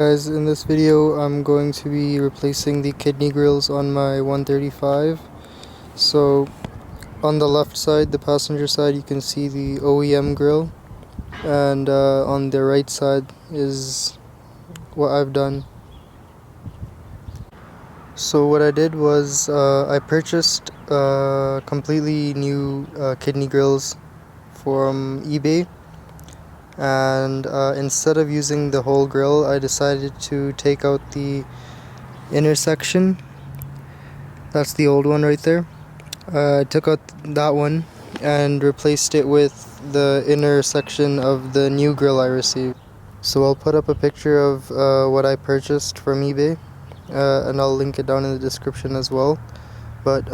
Guys, in this video I'm going to be replacing the kidney grills on my 135. So on the left side, the passenger side, you can see the OEM grill, and on the right side is what I've done. So what I did was I purchased completely new kidney grills from eBay. And instead of using the whole grill, I decided to take out the inner section. That's the old one right there. I took out that one and replaced it with the inner section of the new grill I received. So I'll put up a picture of what I purchased from eBay, and I'll link it down in the description as well. But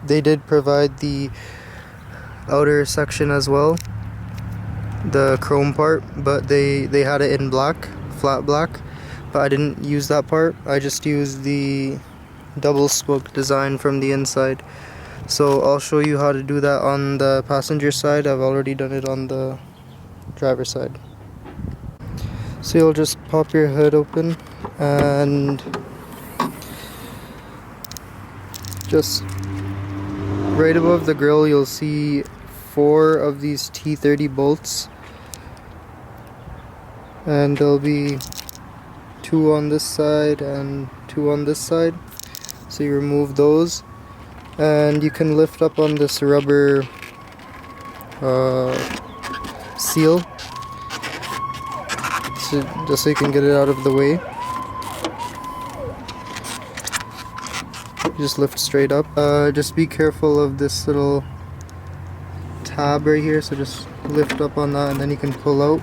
they did provide the outer section as well, the chrome part, but they had it in black, flat black, but I didn't use that part. I just used the double spoke design from the inside. So I'll show you how to do that on the passenger side. I've already done it on the driver's side. So you'll just pop your hood open, and just right above the grill you'll see 4 of these T30 bolts, and there'll be 2 on this side and 2 on this side. So you remove those, and you can lift up on this rubber seal, just so you can get it out of the way. Just lift straight up. Just be careful of this little tab right here, so just lift up on that and then you can pull out,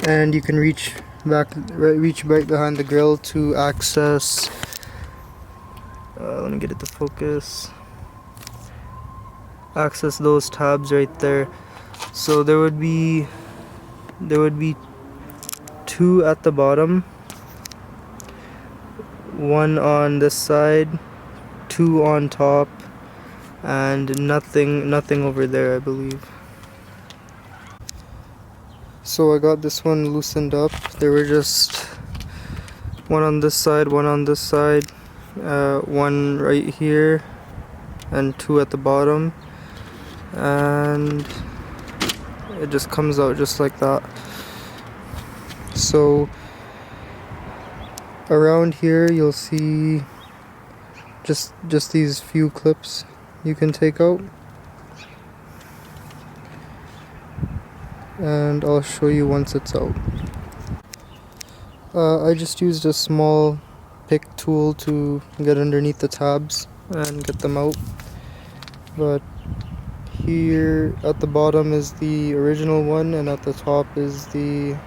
and you can reach right behind the grill to access let me get it to focus. Access those tabs right there. So there would be 2 at the bottom, 1 on this side, 2 on top, and nothing over there, I believe. So I got this one loosened up. There were just 1 on this side, 1 on this side, 1 right here, and 2 at the bottom, and it just comes out just like that. So around here you'll see just these few clips you can take out, and I'll show you once it's out. I just used a small pick tool to get underneath the tabs and get them out, but here at the bottom is the original one and at the top is the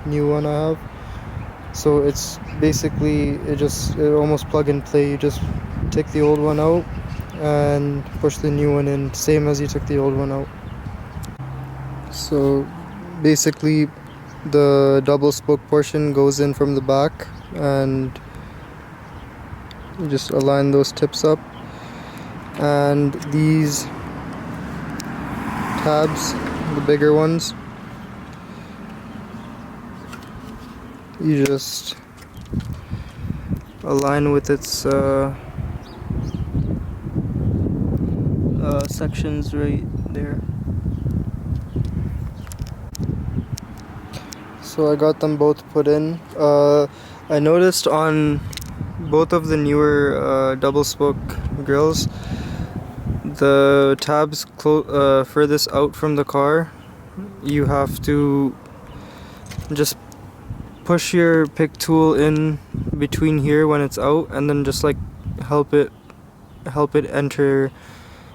new one I have. So it's basically it almost plug and play. You just take the old one out and push the new one in, same as you took the old one out. So basically the double spoke portion goes in from the back, and you just align those tips up, and these tabs, the bigger ones, you just align with its sections right there. So I got them both put in. I noticed on both of the newer double spoke grills, the tabs furthest out from the car, you have to just push your pick tool in between here when it's out, and then just like help it enter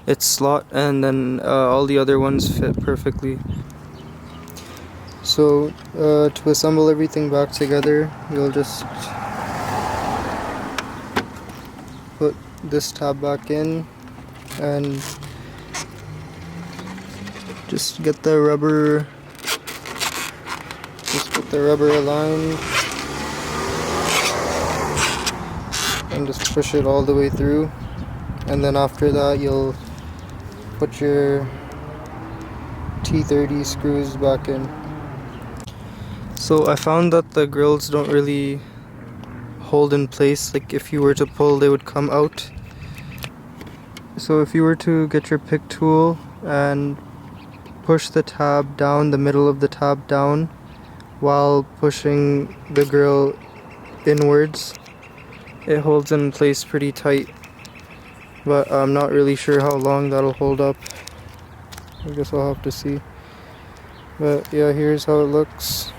its slot, and then all the other ones fit perfectly. So to assemble everything back together, you'll just put this tab back in and just get the rubber, aligned, and just push it all the way through, and then after that you'll put your T30 screws back in. So I found that the grills don't really hold in place. Like if you were to pull, they would come out. So if you were to get your pick tool and push the tab down, the middle of the tab down, while pushing the grill inwards, it holds in place pretty tight. But I'm not really sure how long that'll hold up. I guess I'll have to see. But yeah, here's how it looks.